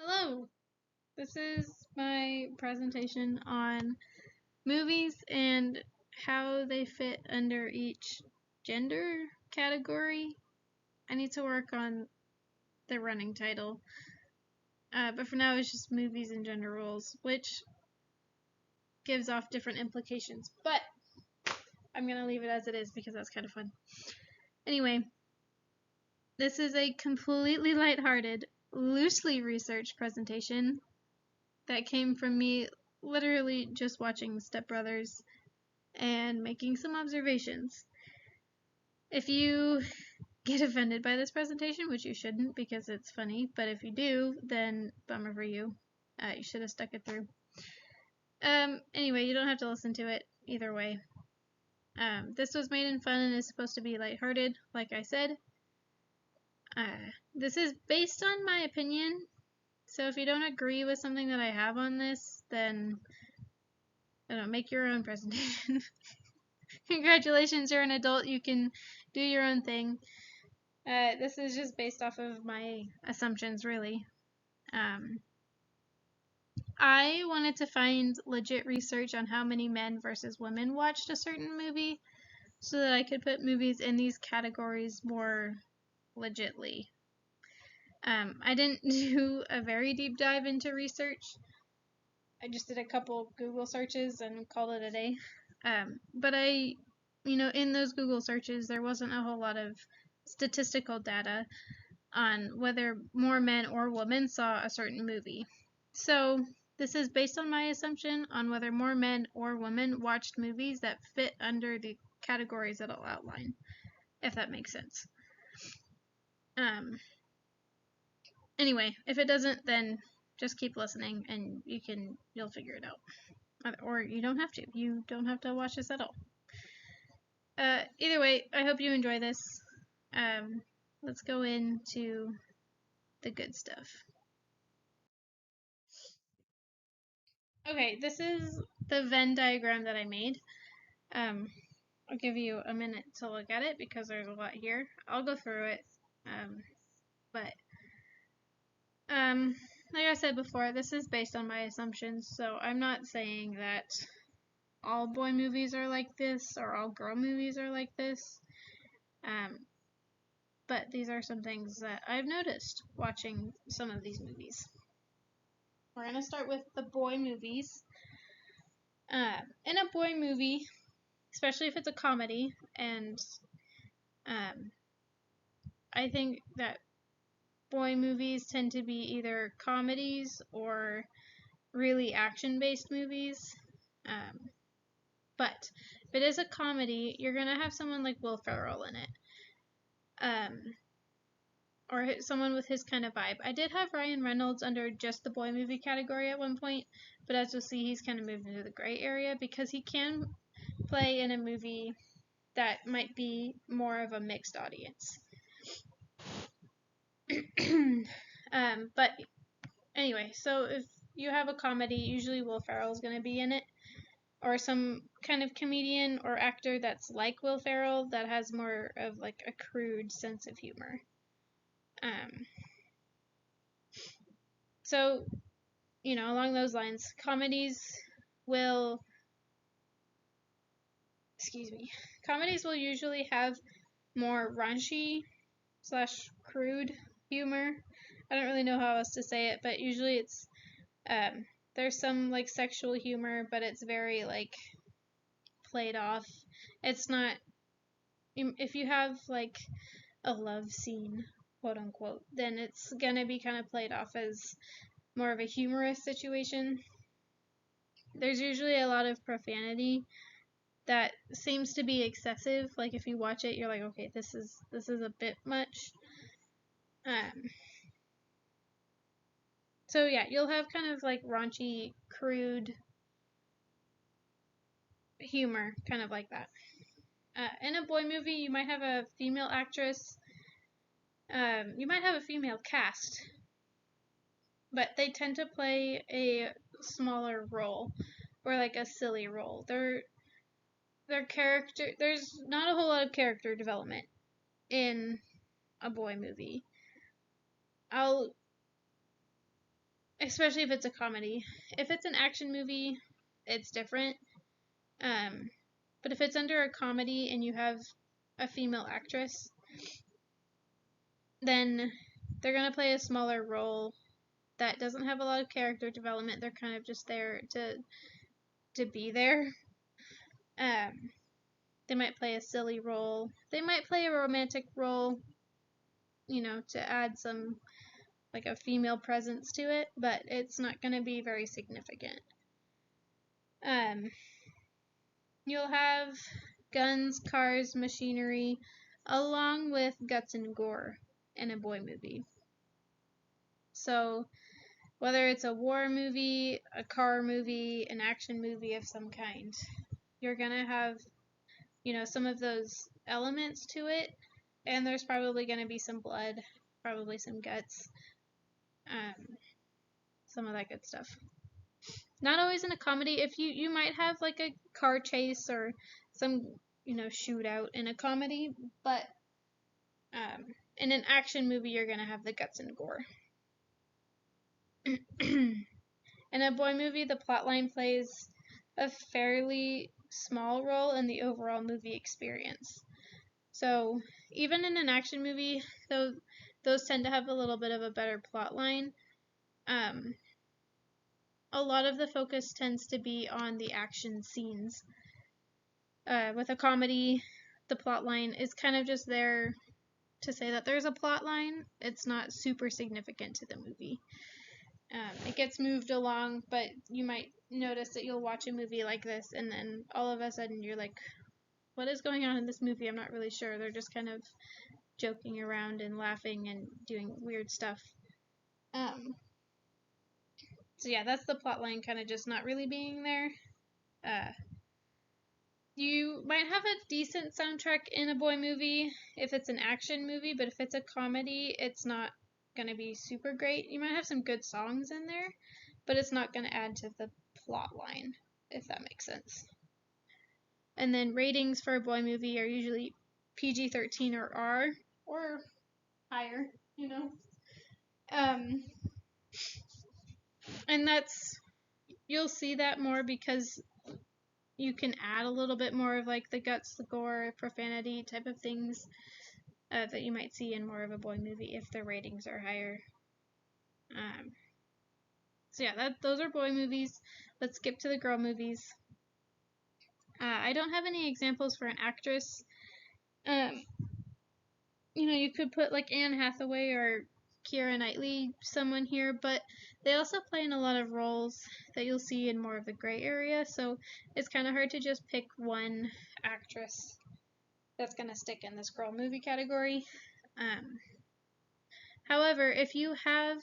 Hello, this is my presentation on movies and how they fit under each gender category. I need to work on the running title, but for now it's just movies and gender roles, which gives off different implications, but I'm going to leave it as it is because that's kind of fun. Anyway, this is a completely lighthearted, loosely researched presentation that came from me literally just watching Step Brothers and making some observations. If you get offended by this presentation, which you shouldn't because it's funny, but if you do, then bummer for you. You should have stuck it through. Anyway, you don't have to listen to it either way. This was made in fun and is supposed to be lighthearted, like I said. This is based on my opinion, so if you don't agree with something that I have on this, then I don't know, make your own presentation. Congratulations, you're an adult, you can do your own thing. This is just based off of my assumptions, really. I wanted to find legit research on how many men versus women watched a certain movie so that I could put movies in these categories more legitly. I didn't do a very deep dive into research. I just did a couple Google searches and called it a day. But in those Google searches, there wasn't a whole lot of statistical data on whether more men or women saw a certain movie. So this is based on my assumption on whether more men or women watched movies that fit under the categories that I'll outline, if that makes sense. Anyway, if it doesn't, then just keep listening and you'll figure it out. Or you don't have to. You don't have to watch this at all. Either way, I hope you enjoy this. Let's go into the good stuff. Okay, this is the Venn diagram that I made. I'll give you a minute to look at it because there's a lot here. I'll go through it. Like I said before, this is based on my assumptions, so I'm not saying that all boy movies are like this or all girl movies are like this. But these are some things that I've noticed watching some of these movies. We're going to start with the boy movies. In a boy movie, especially if it's a comedy, and I think that boy movies tend to be either comedies or really action-based movies. But if it is a comedy, you're going to have someone like Will Ferrell in it. Or someone with his kind of vibe. I did have Ryan Reynolds under just the boy movie category at one point, but as you'll see, he's kind of moved into the gray area because he can play in a movie that might be more of a mixed audience. But anyway, so if you have a comedy, usually Will Ferrell is going to be in it, or some kind of comedian or actor that's like Will Ferrell that has more of like a crude sense of humor. So, along those lines, comedies will usually have more raunchy / crude humor. I don't really know how else to say it, but usually it's there's some like sexual humor, but it's very like played off. It's not, if you have like a love scene, quote unquote, then it's gonna be kind of played off as more of a humorous situation. There's usually a lot of profanity that seems to be excessive. Like if you watch it, you're like, okay, this is a bit much. So yeah, you'll have kind of like raunchy, crude humor, kind of like that. In a boy movie, you might have a female actress. You might have a female cast, but they tend to play a smaller role or like a silly role. Their character, there's not a whole lot of character development in a boy movie. especially if it's a comedy. If it's an action movie, it's different. But if it's under a comedy and you have a female actress, then they're going to play a smaller role that doesn't have a lot of character development. They're kind of just there to be there. They might play a silly role. They might play a romantic role, to add some, like, a female presence to it, but it's not going to be very significant. You'll have guns, cars, machinery, along with guts and gore in a boy movie. So whether it's a war movie, a car movie, an action movie of some kind, you're gonna have, some of those elements to it, and there's probably gonna be some blood, probably some guts, some of that good stuff. Not always in a comedy. If you might have like a car chase or some, shootout in a comedy, but in an action movie, you're gonna have the guts and gore. In a boy movie, the plotline plays a fairly small role in the overall movie experience. So even in an action movie, though, those tend to have a little bit of a better plotline. A lot of the focus tends to be on the action scenes. With a comedy, the plotline is kind of just there to say that there's a plotline. It's not super significant to the movie. It gets moved along, but you might notice that you'll watch a movie like this, and then all of a sudden you're like, what is going on in this movie? I'm not really sure. They're just kind of joking around and laughing and doing weird stuff. So yeah, that's the plotline kind of just not really being there. You might have a decent soundtrack in a boy movie if it's an action movie, but if it's a comedy, it's not going to be super great. You might have some good songs in there, but it's not going to add to the plot line, if that makes sense. And then ratings for a boy movie are usually PG-13 or R, or higher, and you'll see that more because you can add a little bit more of like the guts, the gore, profanity type of things that you might see in more of a boy movie if the ratings are higher. So yeah, those are boy movies. Let's skip to the girl movies. I don't have any examples for an actress. You could put like Anne Hathaway or Keira Knightley, someone here, but they also play in a lot of roles that you'll see in more of the gray area, so it's kind of hard to just pick one actress that's going to stick in this girl movie category. However, if you have,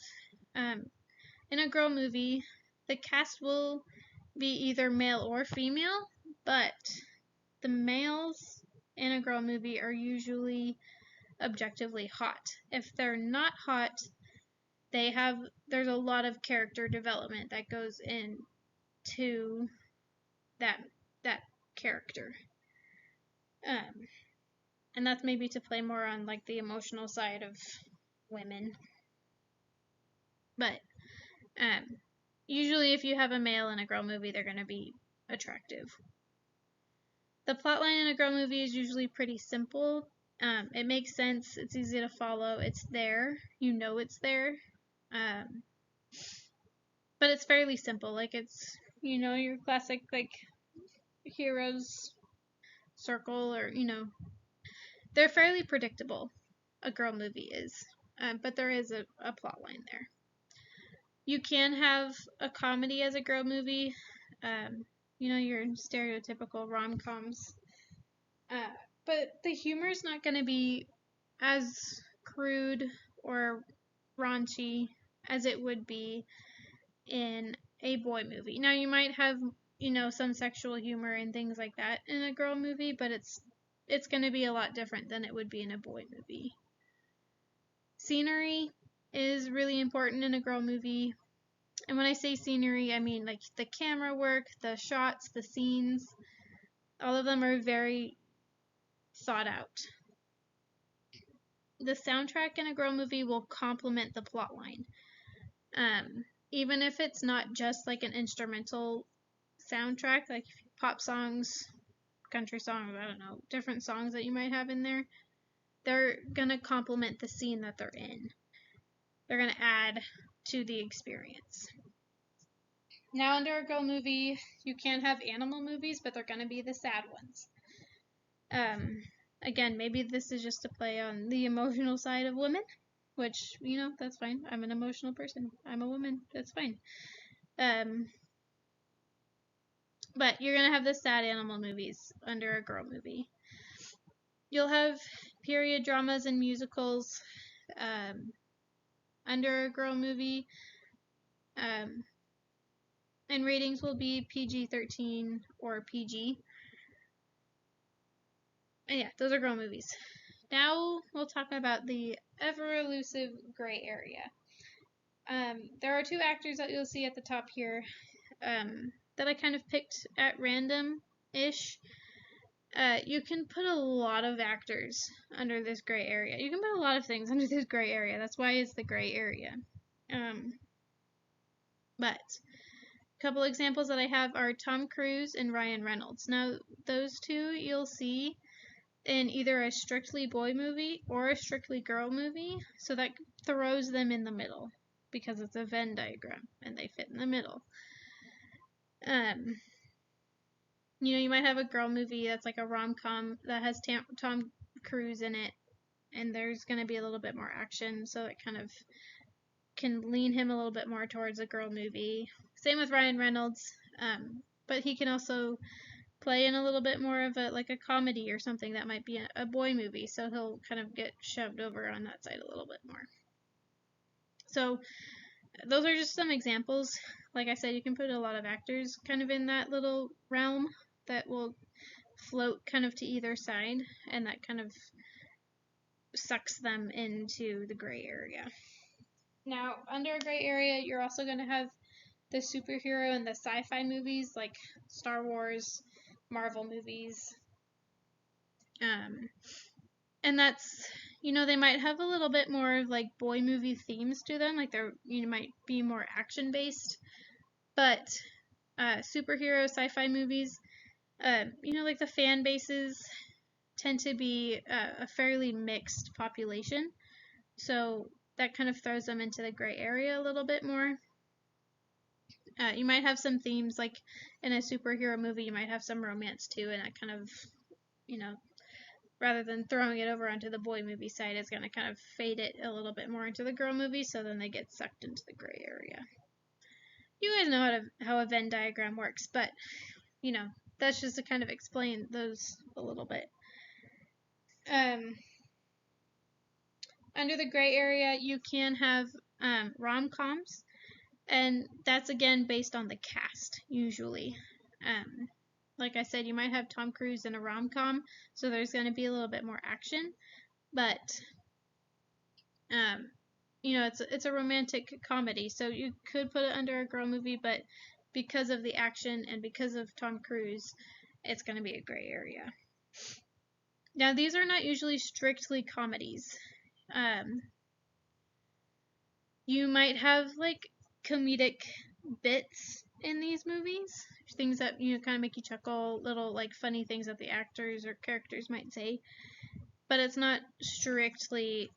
in a girl movie, the cast will be either male or female, but the males in a girl movie are usually objectively hot. If they're not hot, there's a lot of character development that goes into that character. And that's maybe to play more on like the emotional side of women. But usually if you have a male in a girl movie, they're going to be attractive. The plotline in a girl movie is usually pretty simple. It makes sense. It's easy to follow. It's there. You know it's there. But it's fairly simple. Like it's, your classic like heroes circle, or they're fairly predictable. A girl movie is, but there is a plot line there. You can have a comedy as a girl movie. Your stereotypical rom-coms. But the humor is not going to be as crude or raunchy as it would be in a boy movie. Now, you might have, some sexual humor and things like that in a girl movie, but it's going to be a lot different than it would be in a boy movie. Scenery is really important in a girl movie. And when I say scenery, I mean like the camera work, the shots, the scenes. All of them are very thought out. The soundtrack in a girl movie will complement the plotline. even if it's not just like an instrumental soundtrack, like pop songs, country songs, I don't know, different songs that you might have in there, they're gonna complement the scene that they're in. They're gonna add to the experience. Now, under a girl movie, you can have animal movies, but they're gonna be the sad ones. Again, maybe this is just a play on the emotional side of women, which, you know, that's fine. I'm an emotional person. I'm a woman. That's fine. But you're gonna have the sad animal movies under a girl movie. You'll have period dramas and musicals under a girl movie. And ratings will be PG-13 or PG. And yeah, those are girl movies. Now we'll talk about the ever elusive gray area. There are two actors that you'll see at the top here that I kind of picked at random-ish. You can put a lot of actors under this gray area. You can put a lot of things under this gray area. That's why it's the gray area. But a couple examples that I have are Tom Cruise and Ryan Reynolds. Now, those two you'll see in either a strictly boy movie or a strictly girl movie, so that throws them in the middle because it's a Venn diagram and they fit in the middle. You know, you might have a girl movie that's like a rom-com that has Tom Cruise in it, and there's going to be a little bit more action, so it kind of can lean him a little bit more towards a girl movie. Same with Ryan Reynolds, but he can also play in a little bit more of a like a comedy or something that might be a boy movie, so he'll kind of get shoved over on that side a little bit more. So those are just some examples. Like I said, you can put a lot of actors kind of in that little realm that will float kind of to either side, and that kind of sucks them into the gray area. Now, under a gray area, you're also going to have the superhero and the sci-fi movies like Star Wars, Marvel movies. And that's, you know, they might have a little bit more of like boy movie themes to them, like they're, you know, might be more action based, but superhero sci-fi movies, you know, like the fan bases tend to be a fairly mixed population, so that kind of throws them into the gray area a little bit more. You might have some themes, like in a superhero movie, you might have some romance too, and that kind of, you know, rather than throwing it over onto the boy movie side, it's going to kind of fade it a little bit more into the girl movie, so then they get sucked into the gray area. You guys know how a Venn diagram works, but, you know, that's just to kind of explain those a little bit. Under the gray area, you can have rom-coms, and that's again based on the cast, usually. Like I said, you might have Tom Cruise in a rom-com, so there's going to be a little bit more action, but you know, it's a romantic comedy, so you could put it under a girl movie, but because of the action and because of Tom Cruise, it's going to be a gray area. Now, these are not usually strictly comedies. You might have like comedic bits in these movies, things that, you know, kind of make you chuckle, little like funny things that the actors or characters might say, but it's not strictly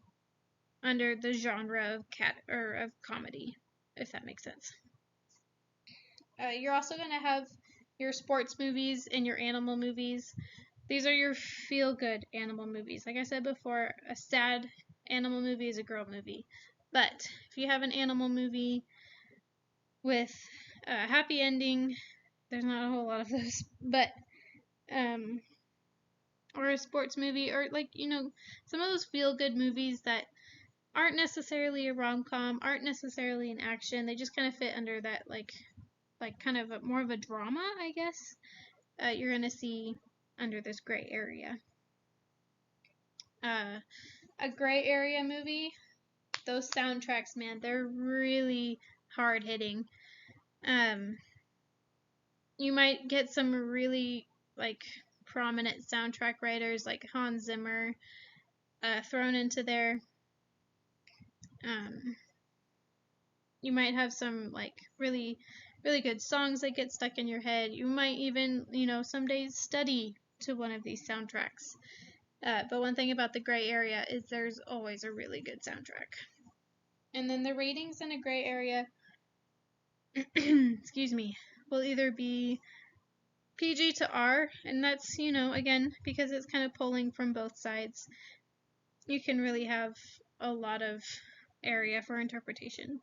under the genre of comedy, if that makes sense. You're also going to have your sports movies and your animal movies. These are your feel-good animal movies. Like I said before, a sad animal movie is a girl movie. But if you have an animal movie with a happy ending, there's not a whole lot of those, but or a sports movie, or like, you know, some of those feel-good movies that aren't necessarily a rom-com, aren't necessarily an action, they just kind of fit under that like kind of more of a drama, I guess. You're gonna see under this gray area. A gray area movie, those soundtracks, man, they're really hard hitting. You might get some really like prominent soundtrack writers like Hans Zimmer thrown into there. You might have some like really good songs that get stuck in your head. You might even, some days study to one of these soundtracks. But one thing about the gray area is there's always a really good soundtrack. And then the ratings in a gray area, excuse me, will either be PG to R, and that's, again, because it's kind of pulling from both sides. You can really have a lot of area for interpretation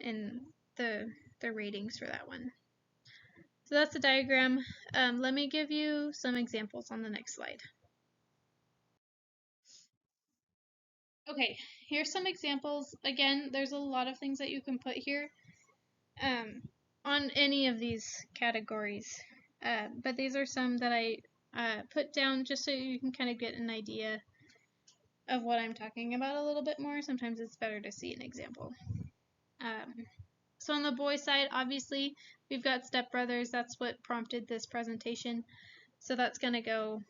in the ratings for that one. So that's the diagram. Let me give you some examples on the next slide. Okay, here's some examples. Again, there's a lot of things that you can put here on any of these categories. But these are some that I put down just so you can kind of get an idea of what I'm talking about a little bit more. Sometimes it's better to see an example. So on the boy side, obviously, we've got Step Brothers. That's what prompted this presentation. So that's going to go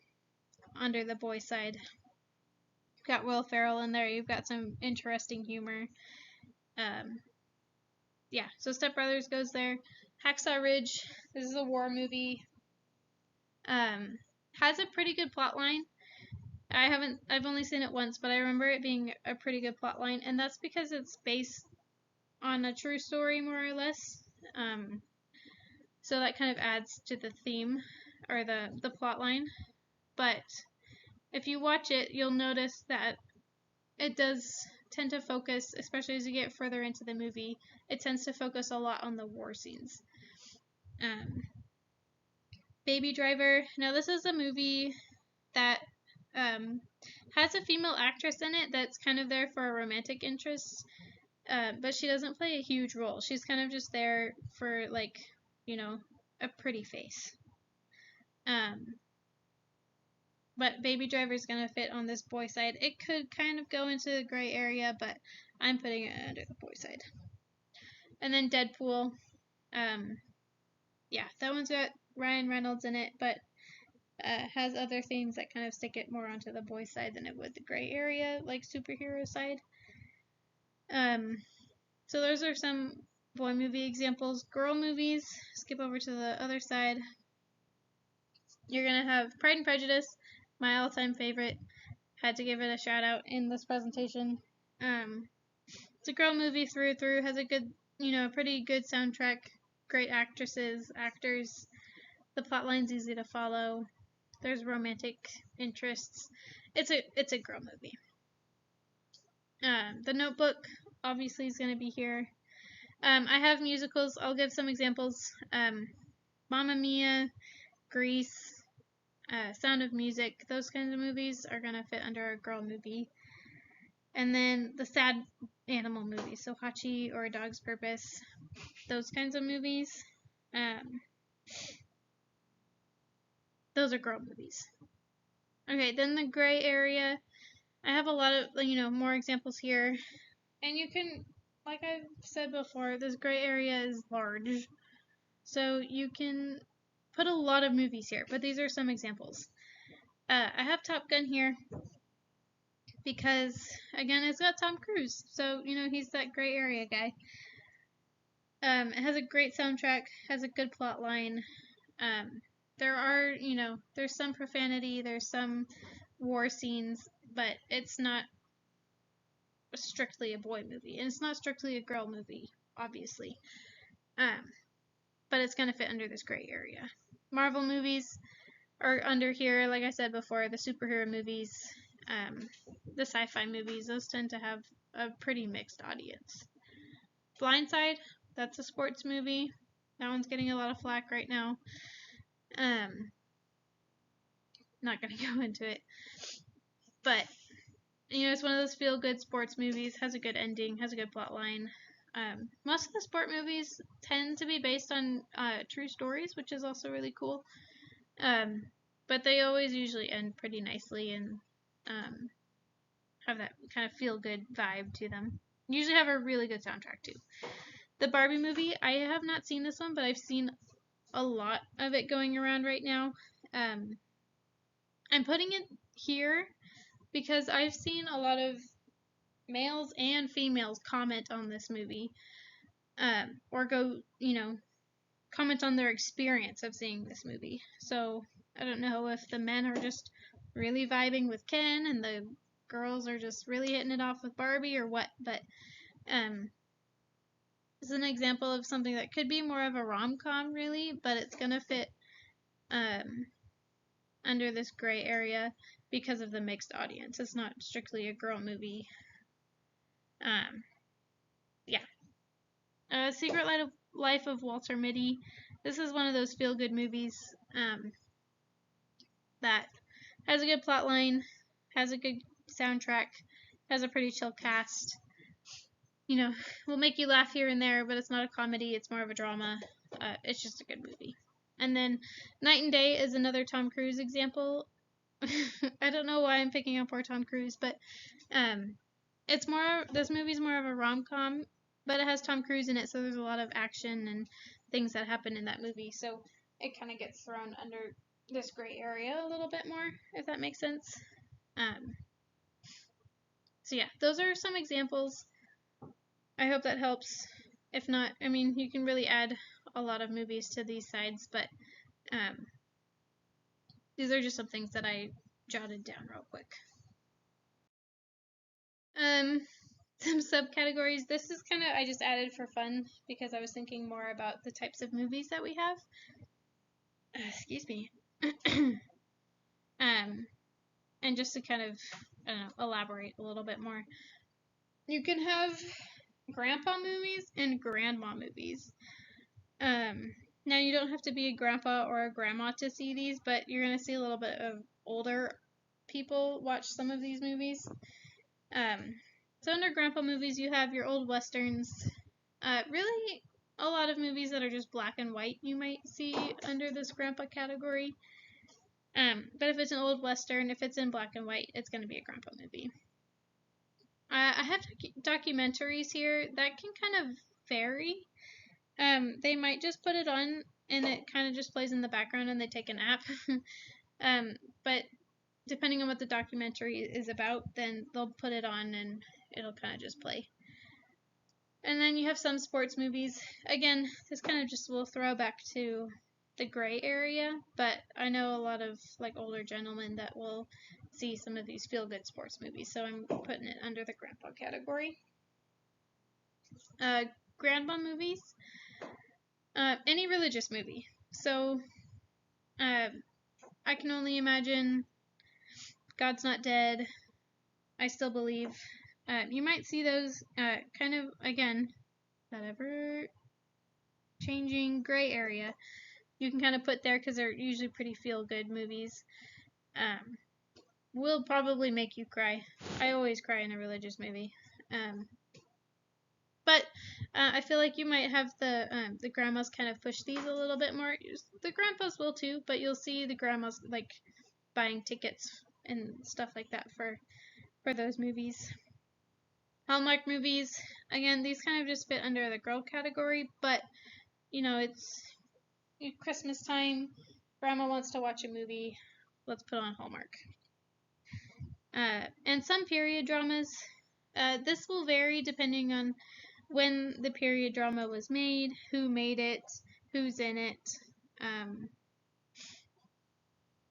under the boy side. You've got Will Ferrell in there. You've got some interesting humor. Yeah, so Step Brothers goes there. Hacksaw Ridge, this is a war movie. Has a pretty good plot line. I've only seen it once, but I remember it being a pretty good plot line, and that's because it's based on a true story, more or less. So that kind of adds to the theme, or the plot line. But if you watch it, you'll notice that it does tend to focus, especially as you get further into the movie, it tends to focus a lot on the war scenes. Baby Driver. Now this is a movie that has a female actress in it that's kind of there for a romantic interest, but she doesn't play a huge role. She's kind of just there for, like, a pretty face. But Baby Driver is going to fit on this boy side. It could kind of go into the gray area, but I'm putting it under the boy side. And then Deadpool. Yeah, that one's got Ryan Reynolds in it, but has other themes that kind of stick it more onto the boy side than it would the gray area, like superhero side. So those are some boy movie examples. Girl movies, skip over to the other side. You're going to have Pride and Prejudice, my all-time favorite. Had to give it a shout out in this presentation. It's a girl movie through and through, has a good, pretty good soundtrack, great actresses, actors. The plotline's easy to follow. There's romantic interests. It's a girl movie. The Notebook obviously is going to be here. I have musicals. I'll give some examples. Mamma Mia, Grease, Sound of Music. Those kinds of movies are going to fit under a girl movie. And then the sad animal movies, so Hachi or A Dog's Purpose. Those kinds of movies. Those are girl movies. Okay, then the gray area. I have a lot of, more examples here. And you can, like I've said before, this gray area is large. So you can put a lot of movies here, but these are some examples. I have Top Gun here because, again, it's got Tom Cruise. So, he's that gray area guy. It has a great soundtrack, has a good plot line. There are, there's some profanity, there's some war scenes, but it's not strictly a boy movie, and it's not strictly a girl movie, obviously. But it's going to fit under this gray area. Marvel movies are under here, like I said before, the superhero movies, the sci-fi movies, those tend to have a pretty mixed audience. Blindside, that's a sports movie. That one's getting a lot of flack right now. Not going to go into it. But, it's one of those feel-good sports movies, has a good ending, has a good plot line. Most of the sport movies tend to be based on true stories, which is also really cool. But they always usually end pretty nicely and have that kind of feel-good vibe to them. Usually have a really good soundtrack too. The Barbie movie, I have not seen this one, but I've seen a lot of it going around right now. I'm putting it here because I've seen a lot of males and females comment on this movie. or go, comment on their experience of seeing this movie. So I don't know if the men are just really vibing with Ken and the girls are just really hitting it off with Barbie or what, but it's an example of something that could be more of a rom-com really, but it's gonna fit under this gray area because of the mixed audience. It's not strictly a girl movie. Yeah. Secret Life of Walter Mitty. This is one of those feel-good movies that has a good plot line, has a good soundtrack, has a pretty chill cast. Will make you laugh here and there, but it's not a comedy, it's more of a drama. It's just a good movie. And then Night and Day is another Tom Cruise example. I don't know why I'm picking on poor Tom Cruise, but this movie's more of a rom-com, but it has Tom Cruise in it, so there's a lot of action and things that happen in that movie. So it kind of gets thrown under this gray area a little bit more, if that makes sense. So yeah, those are some examples. I hope that helps. If not, you can really add a lot of movies to these sides, but these are just some things that I jotted down real quick. Some subcategories. This is kind of, I just added for fun because I was thinking more about the types of movies that we have. Excuse me. And just to kind of, I don't know, elaborate a little bit more. You can have grandpa movies and grandma movies. Now you don't have to be a grandpa or a grandma to see these, but you're going to see a little bit of older people watch some of these movies. So under grandpa movies, you have your old westerns. Really, a lot of movies that are just black and white you might see under this grandpa category. But if it's an old western, if it's in black and white, it's going to be a grandpa movie. I have documentaries here that can kind of vary. They might just put it on and it kind of just plays in the background and they take a nap. But depending on what the documentary is about, then they'll put it on and it'll kind of just play. And then you have some sports movies. Again, this kind of just will throw back to the gray area, but I know a lot of older gentlemen that will see some of these feel-good sports movies, so I'm putting it under the grandpa category. Grandma movies. Any religious movie. So, I Can Only Imagine, God's Not Dead, I Still Believe. You might see those kind of, again, that ever-changing gray area. You can kind of put there because they're usually pretty feel-good movies. Will probably make you cry. I always cry in a religious movie. But I feel like you might have the grandmas kind of push these a little bit more. The grandpas will too, but you'll see the grandmas buying tickets and stuff like that for those movies. Hallmark movies, again, these kind of just fit under the girl category, but it's Christmas time. Grandma wants to watch a movie. Let's put on Hallmark. And some period dramas. This will vary depending on when the period drama was made, who made it, who's in it.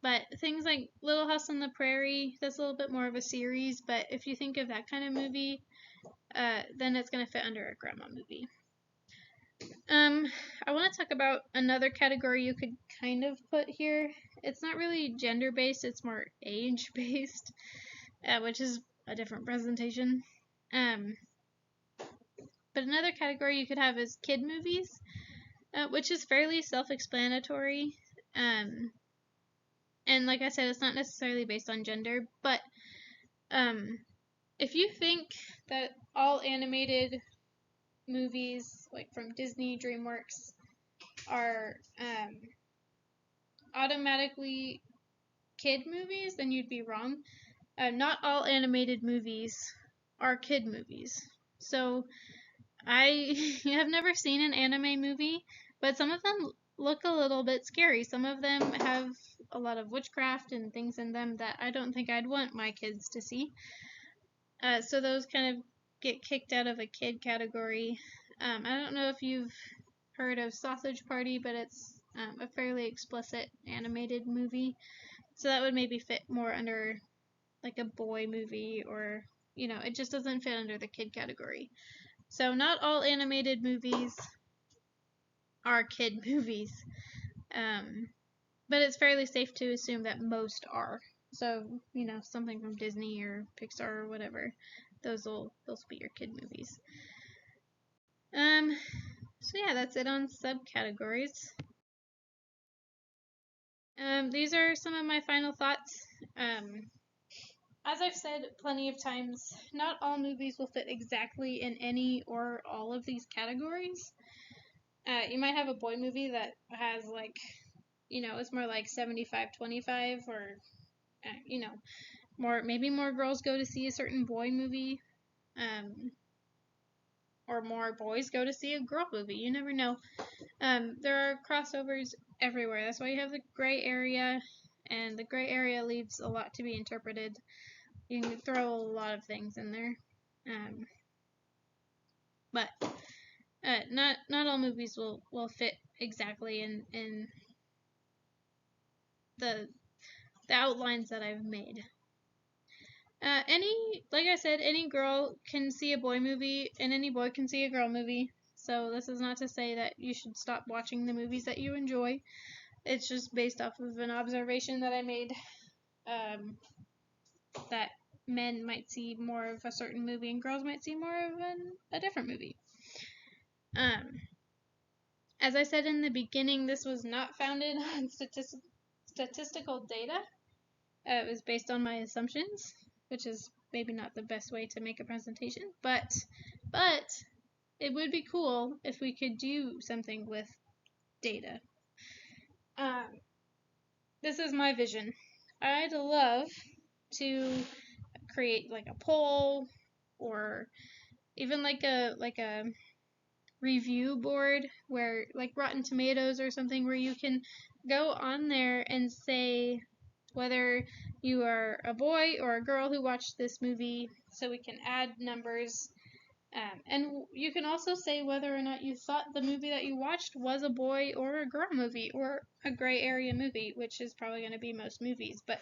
But things like Little House on the Prairie, that's a little bit more of a series, but if you think of that kind of movie, then it's going to fit under a grandma movie. I want to talk about another category you could kind of put here. It's not really gender-based, it's more age-based, which is a different presentation. But another category you could have is kid movies, which is fairly self-explanatory. And like I said, it's not necessarily based on gender, but if you think that all animated movies, from Disney, DreamWorks, are automatically kid movies, then you'd be wrong. Not all animated movies are kid movies. So I have never seen an anime movie, but some of them look a little bit scary. Some of them have a lot of witchcraft and things in them that I don't think I'd want my kids to see. So those kind of get kicked out of a kid category. I don't know if you've heard of Sausage Party, but it's a fairly explicit animated movie. So that would maybe fit more under like a boy movie, or, it just doesn't fit under the kid category. So not all animated movies are kid movies. But it's fairly safe to assume that most are. So, something from Disney or Pixar or whatever, those will be your kid movies. So yeah, that's it on subcategories. These are some of my final thoughts. As I've said plenty of times, not all movies will fit exactly in any or all of these categories. You might have a boy movie that has it's more like 75-25, or maybe more girls go to see a certain boy movie, or more boys go to see a girl movie. You never know. There are crossovers everywhere. That's why you have the gray area, and the gray area leaves a lot to be interpreted. You can throw a lot of things in there, but not all movies will fit exactly in the outlines that I've made. Like I said, any girl can see a boy movie, and any boy can see a girl movie. So this is not to say that you should stop watching the movies that you enjoy. It's just based off of an observation that I made, that men might see more of a certain movie and girls might see more of a different movie. As I said in the beginning, this was not founded on statistical data. It was based on my assumptions, which is maybe not the best way to make a presentation, but it would be cool if we could do something with data. This is my vision. I'd love to create like a poll, or even like a review board, where like Rotten Tomatoes or something, where you can go on there and say whether you are a boy or a girl who watched this movie, so we can add numbers. And you can also say whether or not you thought the movie that you watched was a boy or a girl movie, or a gray area movie, which is probably going to be most movies. But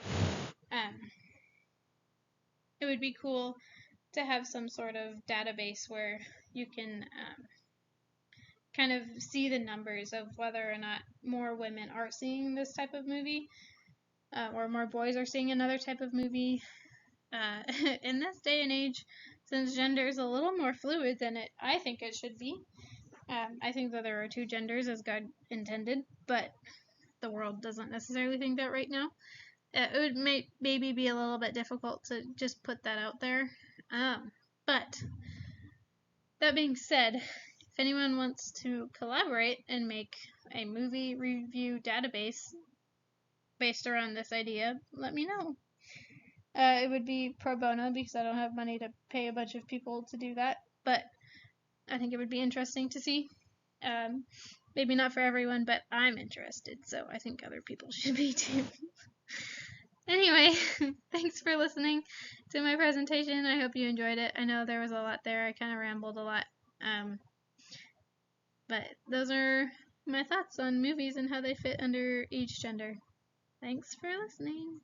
it would be cool to have some sort of database where you can kind of see the numbers of whether or not more women are seeing this type of movie, or more boys are seeing another type of movie. In this day and age, since gender is a little more fluid than I think it should be. I think that there are two genders as God intended, but the world doesn't necessarily think that right now. It would maybe be a little bit difficult to just put that out there. But that being said, if anyone wants to collaborate and make a movie review database based around this idea, let me know. It would be pro bono, because I don't have money to pay a bunch of people to do that, but I think it would be interesting to see. Maybe not for everyone, but I'm interested, so I think other people should be too. Anyway, thanks for listening to my presentation. I hope you enjoyed it. I know there was a lot there. I kind of rambled a lot. But those are my thoughts on movies and how they fit under each gender. Thanks for listening.